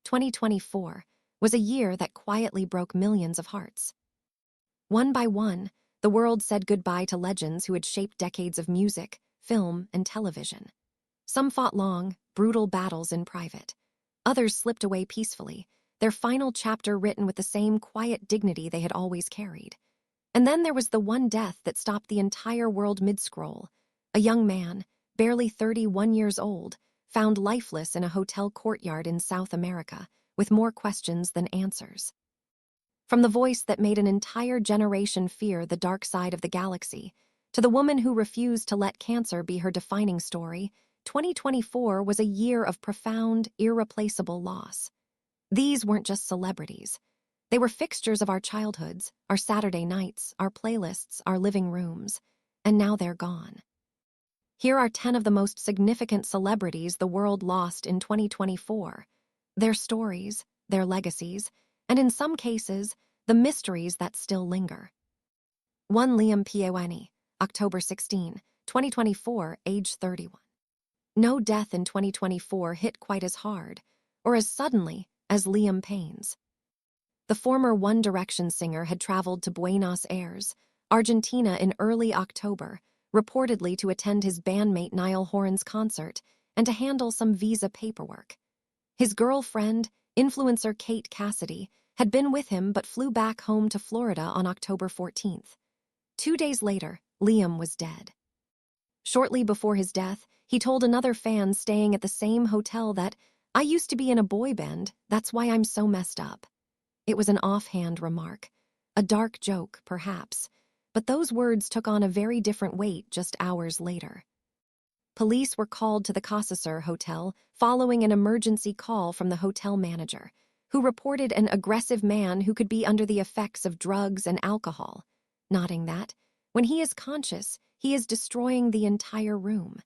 2024 was a year that quietly broke millions of hearts. One by one, the world said goodbye to legends who had shaped decades of music, film, and television. Some fought long, brutal battles in private. Others slipped away peacefully, their final chapter written with the same quiet dignity they had always carried. And then there was the one death that stopped the entire world mid-scroll. A young man, barely 31 years old, found lifeless in a hotel courtyard in South America, with more questions than answers. From the voice that made an entire generation fear the dark side of the galaxy, to the woman who refused to let cancer be her defining story, 2024 was a year of profound, irreplaceable loss. These weren't just celebrities. They were fixtures of our childhoods, our Saturday nights, our playlists, our living rooms, and now they're gone. Here are 10 of the most significant celebrities the world lost in 2024. Their stories, their legacies, and in some cases, the mysteries that still linger. 1. Liam Payne, October 16, 2024, age 31. No death in 2024 hit quite as hard, or as suddenly, as Liam Payne's. The former One Direction singer had traveled to Buenos Aires, Argentina in early October, reportedly to attend his bandmate Niall Horan's concert and to handle some visa paperwork. His girlfriend, influencer Kate Cassidy, had been with him but flew back home to Florida on October 14th. 2 days later, Liam was dead. Shortly before his death, he told another fan staying at the same hotel that, "I used to be in a boy band, that's why I'm so messed up." It was an offhand remark, a dark joke, perhaps, but those words took on a very different weight just hours later. Police were called to the Caesar Hotel following an emergency call from the hotel manager, who reported an aggressive man who could be under the effects of drugs and alcohol, noting that, when he is conscious, he is destroying the entire room.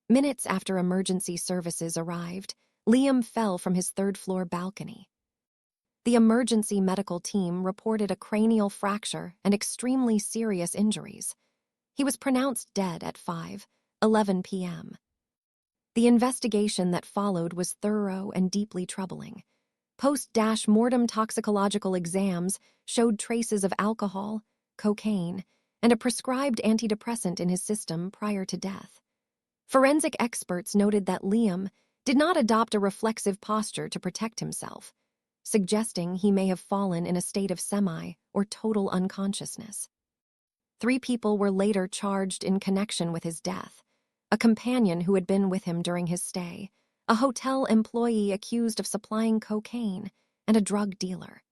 Minutes after emergency services arrived, Liam fell from his third-floor balcony. The emergency medical team reported a cranial fracture and extremely serious injuries. He was pronounced dead at 5:11 p.m. The investigation that followed was thorough and deeply troubling. Post-mortem toxicological exams showed traces of alcohol, cocaine, and a prescribed antidepressant in his system prior to death. Forensic experts noted that Liam did not adopt a reflexive posture to protect himself, suggesting he may have fallen in a state of semi- or total unconsciousness. 3 people were later charged in connection with his death: a companion who had been with him during his stay, a hotel employee accused of supplying cocaine, and a drug dealer.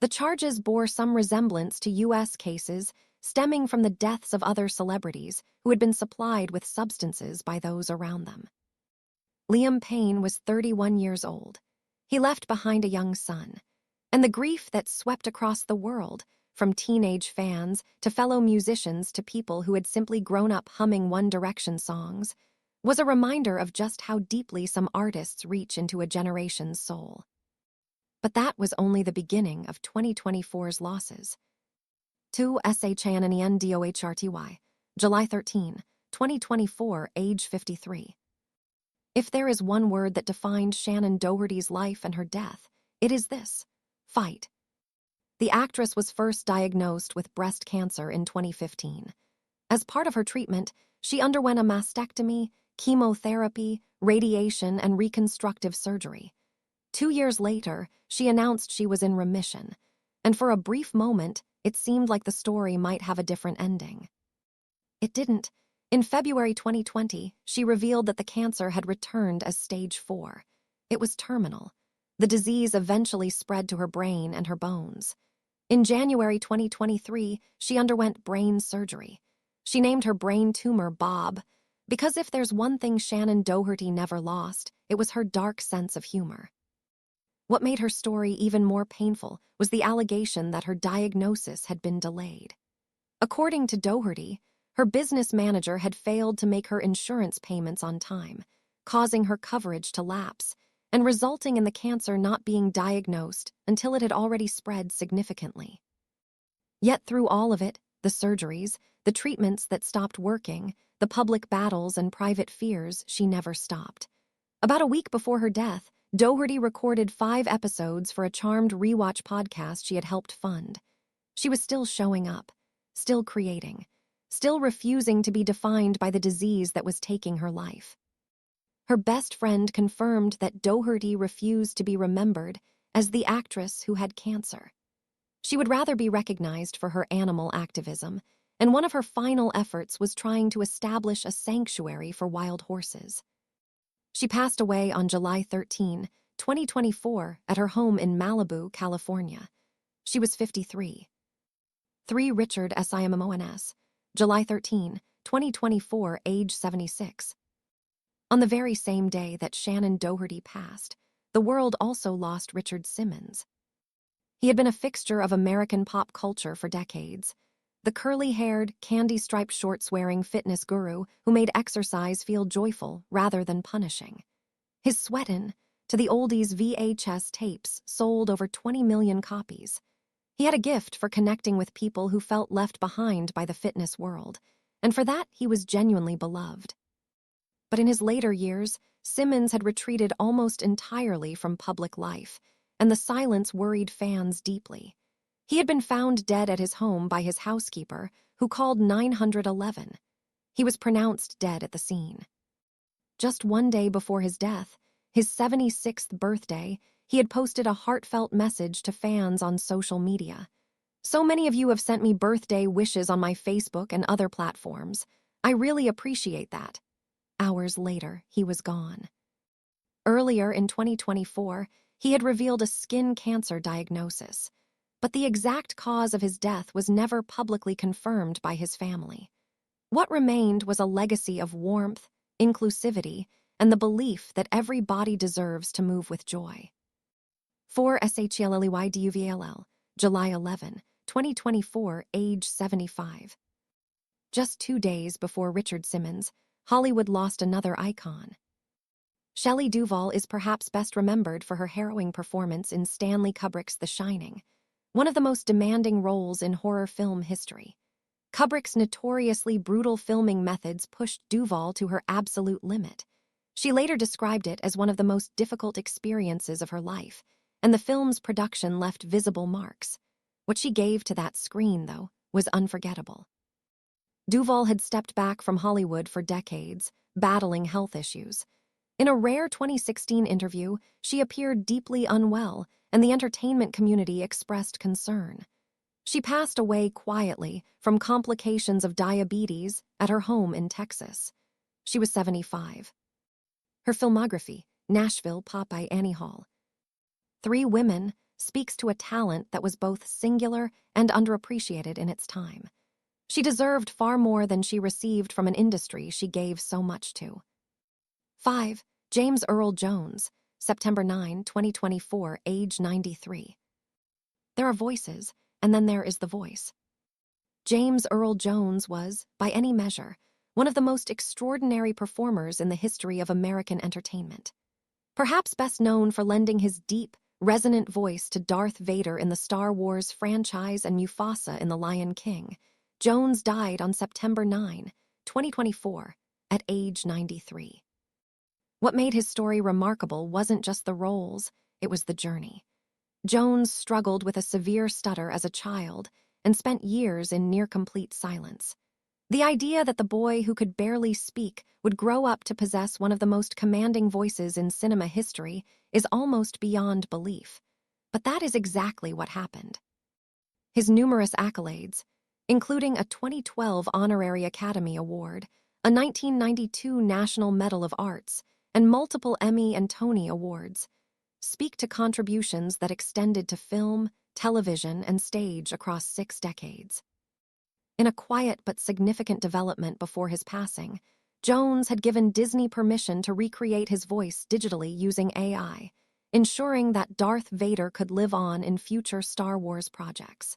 The charges bore some resemblance to U.S. cases stemming from the deaths of other celebrities who had been supplied with substances by those around them. Liam Payne was 31 years old. He left behind a young son, and the grief that swept across the world, from teenage fans to fellow musicians to people who had simply grown up humming One Direction songs, was a reminder of just how deeply some artists reach into a generation's soul. But that was only the beginning of 2024's losses. 2. Shannen Doherty, July 13, 2024, age 53. If there is one word that defined Shannen Doherty's life and her death, it is this: fight. The actress was first diagnosed with breast cancer in 2015. As part of her treatment, she underwent a mastectomy, chemotherapy, radiation, and reconstructive surgery. 2 years later, she announced she was in remission, and for a brief moment, it seemed like the story might have a different ending. It didn't. In February 2020, she revealed that the cancer had returned as stage 4. It was terminal. The disease eventually spread to her brain and her bones. In January 2023, she underwent brain surgery. She named her brain tumor Bob, because if there's one thing Shannen Doherty never lost, it was her dark sense of humor. What made her story even more painful was the allegation that her diagnosis had been delayed. According to Doherty, her business manager had failed to make her insurance payments on time, causing her coverage to lapse and resulting in the cancer not being diagnosed until it had already spread significantly. Yet through all of it, the surgeries, the treatments that stopped working, the public battles and private fears, she never stopped. About a week before her death, Doherty recorded 5 episodes for a charmed rewatch podcast she had helped fund. She was still showing up, still creating, still refusing to be defined by the disease that was taking her life. Her best friend confirmed that Doherty refused to be remembered as the actress who had cancer. She would rather be recognized for her animal activism, and one of her final efforts was trying to establish a sanctuary for wild horses. She passed away on July 13, 2024, at her home in Malibu, California. She was 53. 3 Richard Simmons, July 13, 2024, age 76. On the very same day that Shannen Doherty passed, the world also lost Richard Simmons. He had been a fixture of American pop culture for decades. The curly-haired, candy-striped shorts-wearing fitness guru who made exercise feel joyful rather than punishing. His Sweatin' to the oldies VHS tapes sold over 20 million copies. He had a gift for connecting with people who felt left behind by the fitness world, and for that he was genuinely beloved. But in his later years, Simmons had retreated almost entirely from public life, and the silence worried fans deeply. He had been found dead at his home by his housekeeper, who called 911. He was pronounced dead at the scene. Just one day before his death, his 76th birthday, he had posted a heartfelt message to fans on social media. "So many of you have sent me birthday wishes on my Facebook and other platforms. I really appreciate that." Hours later, he was gone. Earlier in 2024, he had revealed a skin cancer diagnosis, but the exact cause of his death was never publicly confirmed by his family. What remained was a legacy of warmth, inclusivity, and the belief that every body deserves to move with joy. 4 Shelley Duvall, July 11, 2024, age 75. Just 2 days before Richard Simmons, Hollywood lost another icon. Shelley Duvall is perhaps best remembered for her harrowing performance in Stanley Kubrick's The Shining, one of the most demanding roles in horror film history. Kubrick's notoriously brutal filming methods pushed Duvall to her absolute limit. She later described it as one of the most difficult experiences of her life, and the film's production left visible marks. What she gave to that screen, though, was unforgettable. Duvall had stepped back from Hollywood for decades, battling health issues. In a rare 2016 interview, she appeared deeply unwell, and the entertainment community expressed concern. She passed away quietly from complications of diabetes at her home in Texas. She was 75. Her filmography, Nashville Popeye Annie Hall. 3 Women, speaks to a talent that was both singular and underappreciated in its time. She deserved far more than she received from an industry she gave so much to. 5. James Earl Jones, September 9, 2024, age 93. There are voices, and then there is the voice. James Earl Jones was, by any measure, one of the most extraordinary performers in the history of American entertainment. Perhaps best known for lending his deep, resonant voice to Darth Vader in the Star Wars franchise and Mufasa in The Lion King, Jones died on September 9, 2024, at age 93. What made his story remarkable wasn't just the roles, it was the journey. Jones struggled with a severe stutter as a child and spent years in near-complete silence. The idea that the boy who could barely speak would grow up to possess one of the most commanding voices in cinema history is almost beyond belief. But that is exactly what happened. His numerous accolades, including a 2012 Honorary Academy Award, a 1992 National Medal of Arts, and multiple Emmy and Tony Awards, speak to contributions that extended to film, television, and stage across 6 decades. In a quiet but significant development before his passing, Jones had given Disney permission to recreate his voice digitally using AI, ensuring that Darth Vader could live on in future Star Wars projects.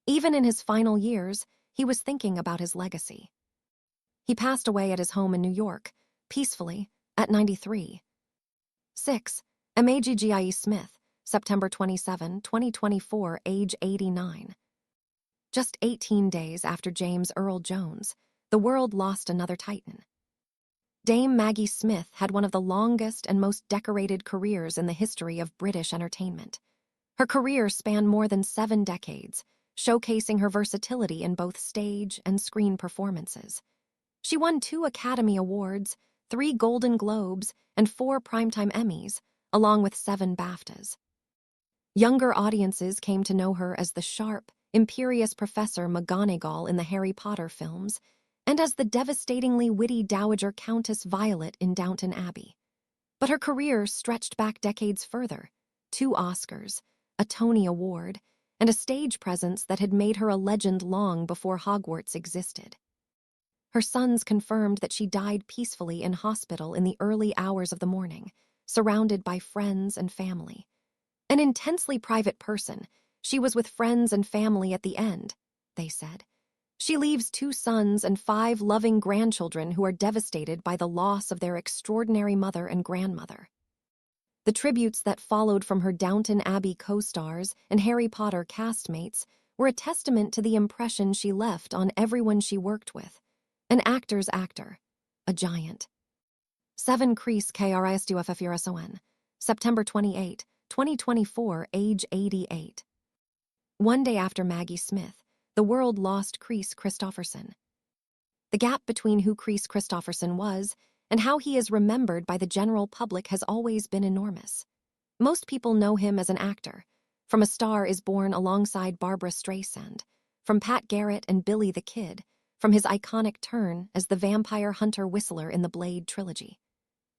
Even in his final years, he was thinking about his legacy. He passed away at his home in New York, peacefully, at 93. 6. Maggie Smith, September 27, 2024, age 89. Just 18 days after James Earl Jones, the world lost another titan. Dame Maggie Smith had one of the longest and most decorated careers in the history of British entertainment. Her career spanned more than 7 decades, showcasing her versatility in both stage and screen performances. She won 2 Academy Awards, 3 Golden Globes, and 4 Primetime Emmys, along with 7 BAFTAs. Younger audiences came to know her as the sharp, imperious Professor McGonagall in the Harry Potter films, and as the devastatingly witty Dowager Countess Violet in Downton Abbey. But her career stretched back decades further: 2 Oscars, a Tony Award, and a stage presence that had made her a legend long before Hogwarts existed. Her sons confirmed that she died peacefully in hospital in the early hours of the morning, surrounded by friends and family. An intensely private person, she was with friends and family at the end, they said. She leaves 2 sons and 5 loving grandchildren who are devastated by the loss of their extraordinary mother and grandmother. The tributes that followed from her Downton Abbey co-stars and Harry Potter castmates were a testament to the impression she left on everyone she worked with. An actor's actor, a giant. 7 Kris Kristofferson, September 28, 2024, age 88. One day after Maggie Smith, the world lost Kris Kristofferson. The gap between who Kris Kristofferson was and how he is remembered by the general public has always been enormous. Most people know him as an actor, from A Star is Born alongside Barbra Streisand, from Pat Garrett and Billy the Kid, from his iconic turn as the vampire hunter whistler in the Blade trilogy.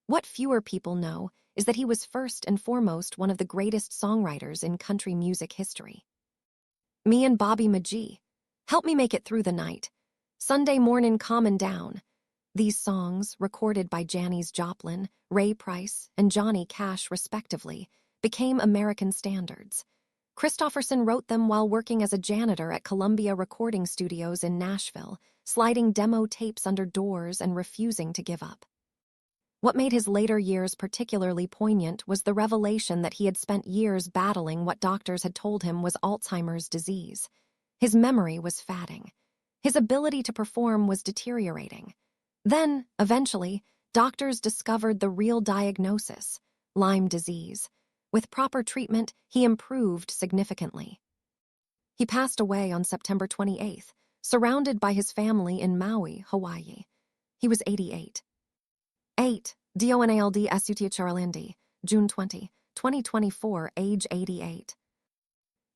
What fewer people know is that he was first and foremost one of the greatest songwriters in country music history. Me and Bobby McGee, Help Me Make It Through the Night, Sunday Mornin' Comin' Down. These songs, recorded by Janis Joplin, Ray Price, and Johnny Cash respectively, became American standards. Kristofferson wrote them while working as a janitor at Columbia Recording Studios in Nashville, sliding demo tapes under doors and refusing to give up. What made his later years particularly poignant was the revelation that he had spent years battling what doctors had told him was Alzheimer's disease. His memory was fading. His ability to perform was deteriorating. Then, eventually, doctors discovered the real diagnosis: Lyme disease. With proper treatment, he improved significantly. He passed away on September 28th, surrounded by his family in Maui, Hawaii. He was 88. 8. Donald Sutherland, June 20, 2024, age 88.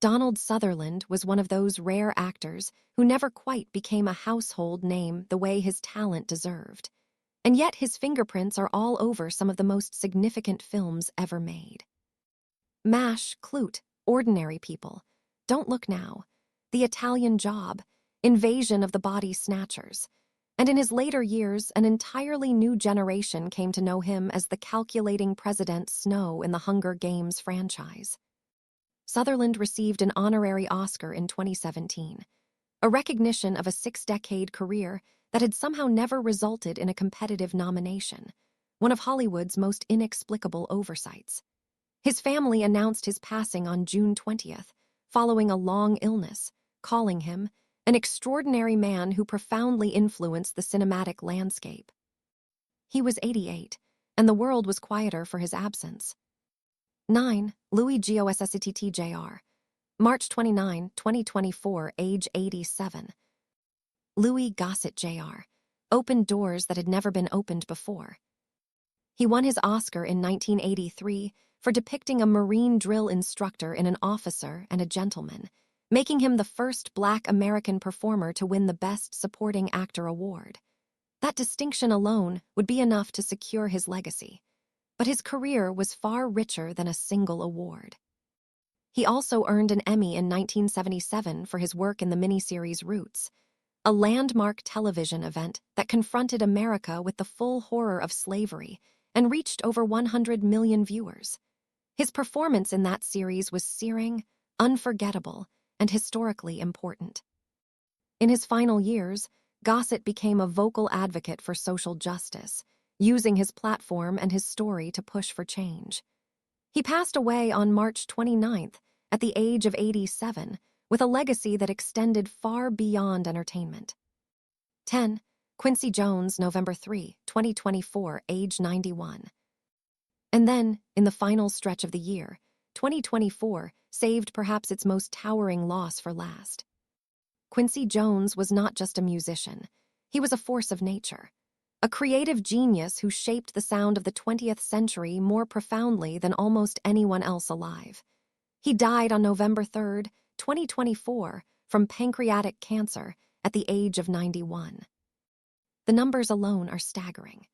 Donald Sutherland was one of those rare actors who never quite became a household name the way his talent deserved. And yet his fingerprints are all over some of the most significant films ever made. MASH, Clute, Ordinary People, Don't Look Now, The Italian Job, Invasion of the Body Snatchers, and in his later years, an entirely new generation came to know him as the calculating President Snow in the Hunger Games franchise. Sutherland received an honorary Oscar in 2017, a recognition of a 6-decade career that had somehow never resulted in a competitive nomination, one of Hollywood's most inexplicable oversights. His family announced his passing on June 20th, following a long illness, calling him an extraordinary man who profoundly influenced the cinematic landscape. He was 88, and the world was quieter for his absence. 9. Louis Gossett Jr., March 29, 2024, age 87. Louis Gossett Jr. opened doors that had never been opened before. He won his Oscar in 1983 for depicting a Marine drill instructor in An Officer and a Gentleman, making him the first Black American performer to win the Best Supporting Actor award. That distinction alone would be enough to secure his legacy. But his career was far richer than a single award. He also earned an Emmy in 1977 for his work in the miniseries Roots, a landmark television event that confronted America with the full horror of slavery and reached over 100 million viewers. His performance in that series was searing, unforgettable, and historically important. In his final years, Gossett became a vocal advocate for social justice, using his platform and his story to push for change. He passed away on March 29th at the age of 87, with a legacy that extended far beyond entertainment. 10. Quincy Jones, November 3, 2024, age 91. And then, in the final stretch of the year, 2024 saved perhaps its most towering loss for last. Quincy Jones was not just a musician. He was a force of nature. A creative genius who shaped the sound of the 20th century more profoundly than almost anyone else alive. He died on November 3, 2024, from pancreatic cancer at the age of 91. The numbers alone are staggering.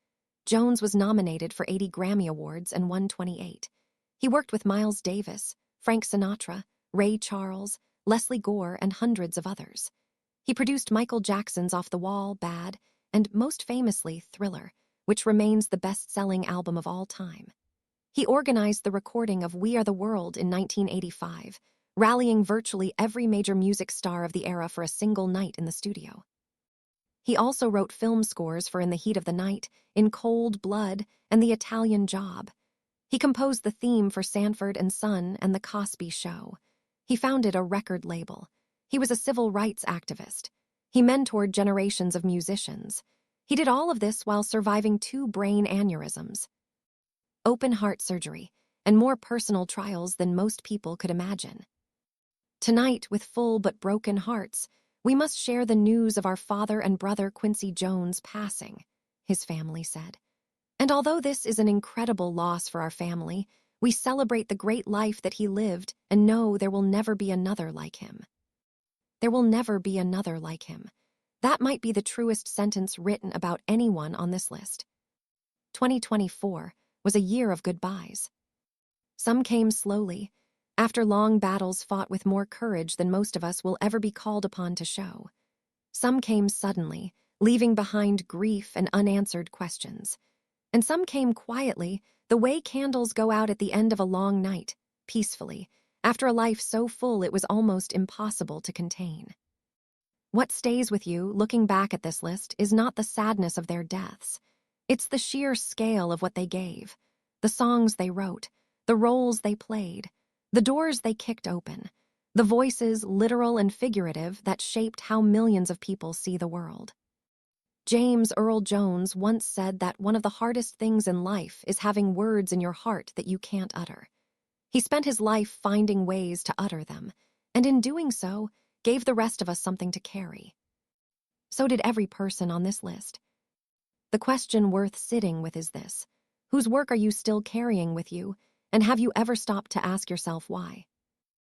Jones was nominated for 80 Grammy Awards and won 28. He worked with Miles Davis, Frank Sinatra, Ray Charles, Leslie Gore, and hundreds of others. He produced Michael Jackson's Off the Wall, Bad, and most famously Thriller, which remains the best-selling album of all time. He organized the recording of We Are the World in 1985, rallying virtually every major music star of the era for a single night in the studio. He also wrote film scores for In the Heat of the Night, In Cold Blood, and The Italian Job. He composed the theme for Sanford and Son and The Cosby Show. He founded a record label. He was a civil rights activist. He mentored generations of musicians. He did all of this while surviving 2 brain aneurysms, open heart surgery, and more personal trials than most people could imagine. Tonight, with full but broken hearts, we must share the news of our father and brother Quincy Jones passing, his family said. And although this is an incredible loss for our family, we celebrate the great life that he lived and know there will never be another like him. There will never be another like him. That might be the truest sentence written about anyone on this list. 2024 was a year of goodbyes. Some came slowly, after long battles fought with more courage than most of us will ever be called upon to show. Some came suddenly, leaving behind grief and unanswered questions. And some came quietly, the way candles go out at the end of a long night, peacefully, after a life so full it was almost impossible to contain. What stays with you, looking back at this list, is not the sadness of their deaths. It's the sheer scale of what they gave, the songs they wrote, the roles they played, the doors they kicked open, the voices, literal and figurative, that shaped how millions of people see the world. James Earl Jones once said that one of the hardest things in life is having words in your heart that you can't utter. He spent his life finding ways to utter them, and in doing so, gave the rest of us something to carry. So did every person on this list. The question worth sitting with is this: whose work are you still carrying with you, and have you ever stopped to ask yourself why?